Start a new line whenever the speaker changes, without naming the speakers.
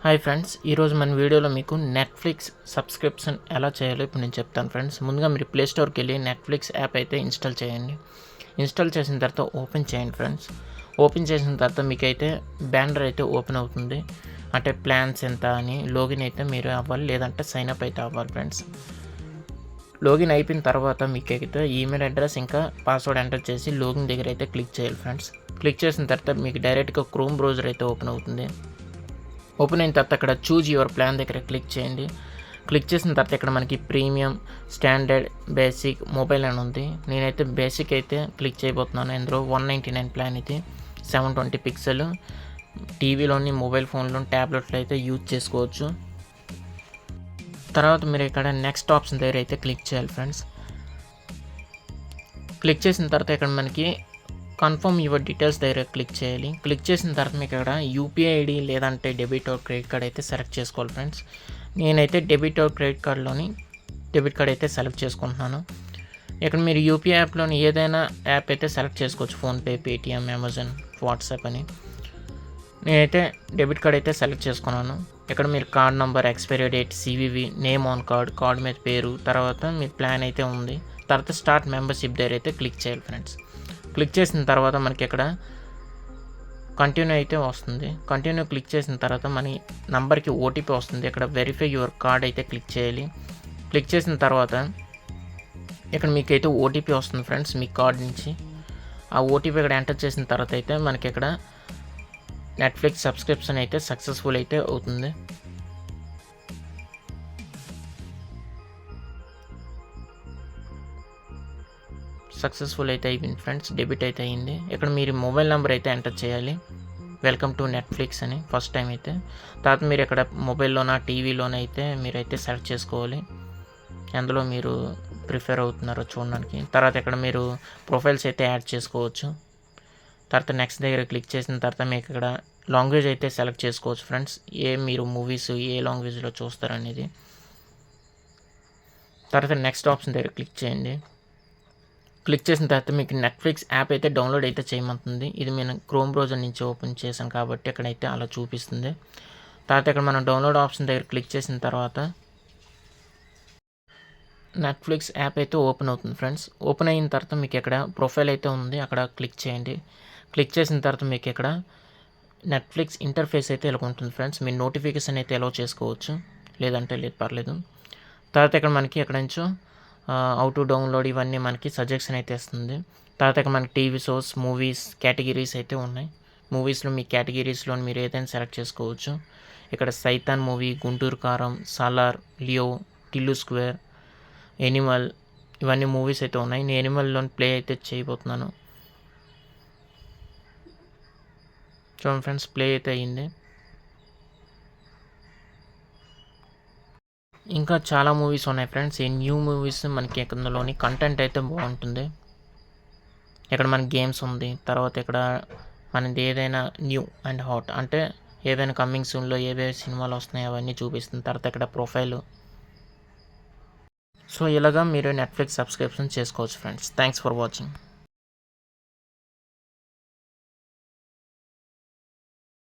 Hi friends, ఈరోజు మన వీడియోలో మీకు నెట్ఫ్లిక్స్ సబ్స్క్రిప్షన్ ఎలా చేయాలో ఇప్పుడు నేను చెప్తాను ఫ్రెండ్స్. ముందుగా మీరు ప్లే స్టోర్కి వెళ్ళి నెట్ఫ్లిక్స్ యాప్ అయితే ఇన్స్టాల్ చేయండి. ఇన్స్టాల్ చేసిన తర్వాత ఓపెన్ చేయండి ఫ్రెండ్స్. ఓపెన్ చేసిన తర్వాత మీకైతే బ్యానర్ అయితే ఓపెన్ అవుతుంది. అంటే ప్లాన్స్ ఎంత అని లాగిన్ అయితే మీరు అవ్వాలి, లేదంటే సైన్ అప్ అయితే అవ్వాలి ఫ్రెండ్స్. లాగిన్ అయిపోయిన తర్వాత మీకైతే ఈమెయిల్ అడ్రస్ ఇంకా పాస్వర్డ్ ఎంటర్ చేసి లాగిన్ దగ్గర అయితే క్లిక్ చేయాలి ఫ్రెండ్స్. క్లిక్ చేసిన తర్వాత మీకు డైరెక్ట్గా క్రోమ్ బ్రౌజర్ అయితే ఓపెన్ అవుతుంది. ఓపెన్ అయిన తర్వాత అక్కడ చూజ్ యువర్ ప్లాన్ దగ్గర క్లిక్ చేయండి. క్లిక్ చేసిన తర్వాత ఇక్కడ మనకి ప్రీమియం, స్టాండర్డ్, బేసిక్, మొబైల్ అని ఉంది. నేనైతే బేసిక్ అయితే క్లిక్ చేయబోతున్నాను. ఇందులో 199 ప్లాన్ ఇది, 720 పిక్సెల్. టీవీలోని, మొబైల్ ఫోన్లో, ట్యాబ్లెట్లో అయితే యూజ్ చేసుకోవచ్చు. తర్వాత మీరు ఇక్కడ నెక్స్ట్ ఆప్షన్ దగ్గర అయితే క్లిక్ చేయాలి ఫ్రెండ్స్. క్లిక్ చేసిన తర్వాత ఇక్కడ మనకి కన్ఫర్మ్ యువర్ డీటెయిల్స్ దగ్గర క్లిక్ చేయాలి. క్లిక్ చేసిన తర్వాత మీకు ఇక్కడ యూపీఐ ఐడి లేదంటే డెబిట్ ఆర్ క్రెడిట్ కార్డ్ అయితే సెలెక్ట్ చేసుకోవాలి ఫ్రెండ్స్. నేనైతే డెబిట్ ఆర్ క్రెడిట్ కార్డ్లోని డెబిట్ కార్డ్ అయితే సెలెక్ట్ చేసుకుంటున్నాను. ఇక్కడ మీరు యూపీఐ యాప్లోని ఏదైనా యాప్ అయితే సెలెక్ట్ చేసుకోవచ్చు, ఫోన్పే, పేటిఎం, అమెజాన్, వాట్సాప్ అని. నేనైతే డెబిట్ కార్డ్ అయితే సెలెక్ట్ చేసుకున్నాను. ఇక్కడ మీరు card number, expiry date, CVV, name on card, card మీద పేరు, తర్వాత మీ ప్లాన్ అయితే ఉంది. తర్వాత స్టార్ట్ మెంబర్షిప్ దగ్గర అయితే క్లిక్ చేయాలి ఫ్రెండ్స్. క్లిక్ చేసిన తర్వాత మనకి ఇక్కడ కంటిన్యూ అయితే వస్తుంది. కంటిన్యూ క్లిక్ చేసిన తర్వాత మన నంబర్కి ఓటీపీ వస్తుంది. ఇక్కడ వెరిఫై యువర్ కార్డ్ అయితే క్లిక్ చేయాలి. క్లిక్ చేసిన తర్వాత ఇక్కడ మీకైతే ఓటీపీ వస్తుంది ఫ్రెండ్స్ మీ కార్డ్ నుంచి. ఆ ఓటీపీ ఇక్కడ ఎంటర్ చేసిన తర్వాత అయితే మనకి ఇక్కడ నెట్ఫ్లిక్స్ సబ్స్క్రిప్షన్ అయితే సక్సెస్ఫుల్ అయితే అవుతుంది. సక్సెస్ఫుల్ అయితే అయిపోయింది ఫ్రెండ్స్, డెబిట్ అయితే అయింది. ఇక్కడ మీరు మొబైల్ నెంబర్ అయితే ఎంటర్ చేయాలి, వెల్కమ్ టు నెట్ఫ్లిక్స్ అని ఫస్ట్ టైం అయితే. తర్వాత మీరు ఇక్కడ మొబైల్లోన, టీవీలోన అయితే మీరైతే సెలెక్ట్ చేసుకోవాలి ఎందులో మీరు ప్రిఫర్ అవుతున్నారో చూడడానికి. తర్వాత ఇక్కడ మీరు ప్రొఫైల్స్ అయితే యాడ్ చేసుకోవచ్చు. తర్వాత నెక్స్ట్ దగ్గర క్లిక్ చేసిన తర్వాత మీకు ఇక్కడ లాంగ్వేజ్ అయితే సెలెక్ట్ చేసుకోవచ్చు ఫ్రెండ్స్, మీరు మూవీస్ ఏ లాంగ్వేజ్లో చూస్తారనేది. తర్వాత నెక్స్ట్ ఆప్షన్ దగ్గర క్లిక్ చేయండి. క్లిక్ చేసిన తర్వాత మీకు నెట్ఫ్లిక్స్ యాప్ అయితే డౌన్లోడ్ అయితే చేయమంటుంది. ఇది నేను క్రోమ్ బ్రౌజర్ నుంచి ఓపెన్ చేశాను కాబట్టి ఇక్కడైతే అలా చూపిస్తుంది. తర్వాత ఇక్కడ మనం డౌన్లోడ్ ఆప్షన్ దగ్గర క్లిక్ చేసిన తర్వాత నెట్ఫ్లిక్స్ యాప్ అయితే ఓపెన్ అవుతుంది ఫ్రెండ్స్. ఓపెన్ అయిన తర్వాత మీకు ఇక్కడ ప్రొఫైల్ అయితే ఉంది, అక్కడ క్లిక్ చేయండి. క్లిక్ చేసిన తర్వాత మీకు ఇక్కడ నెట్ఫ్లిక్స్ ఇంటర్ఫేస్ అయితే ఇలా ఉంటుంది ఫ్రెండ్స్. మీ నోటిఫికేషన్ అయితే ఎలా చేసుకోవచ్చు, లేదంటే లేదు పర్లేదు. తర్వాత ఇక్కడ మనకి ఎక్కడ నుంచో హౌ టు డౌన్లోడ్ ఇవన్నీ మనకి సజెషన్ అయితే ఇస్తుంది. తర్వాత ఇక్కడ మనకి టీవీ షోస్, మూవీస్ కేటగిరీస్ అయితే ఉన్నాయి. మూవీస్లో మీ కేటగిరీస్లో మీరు ఏదైనా సెలెక్ట్ చేసుకోవచ్చు. ఇక్కడ సైతాన్ movie, Guntur Kaaram, Salaar, Leo, Tillu Square, Animal, ఇవన్నీ మూవీస్ అయితే ఉన్నాయి. నేను ఎనిమల్లో ప్లే అయితే చేయబోతున్నాను. చూడండి ఫ్రెండ్స్, ప్లే అయితే అయ్యింది. ఇంకా చాలా మూవీస్ ఉన్నాయి ఫ్రెండ్స్. ఈ న్యూ మూవీస్ మనకి ఇందులోని కంటెంట్ అయితే బాగుంటుంది. ఇక్కడ మనకి గేమ్స్ ఉంది. తర్వాత ఇక్కడ మనది ఏదైనా న్యూ అండ్ హాట్ అంటే ఏదైనా కమింగ్ సూన్లో ఏవే సినిమాలు వస్తున్నాయి అవన్నీ చూపిస్తుంది. తర్వాత ఇక్కడ ప్రొఫైల్. సో ఇలాగా మీరు నెట్ఫ్లిక్స్ సబ్స్క్రిప్షన్ చేసుకోవచ్చు ఫ్రెండ్స్. Thanks for watching.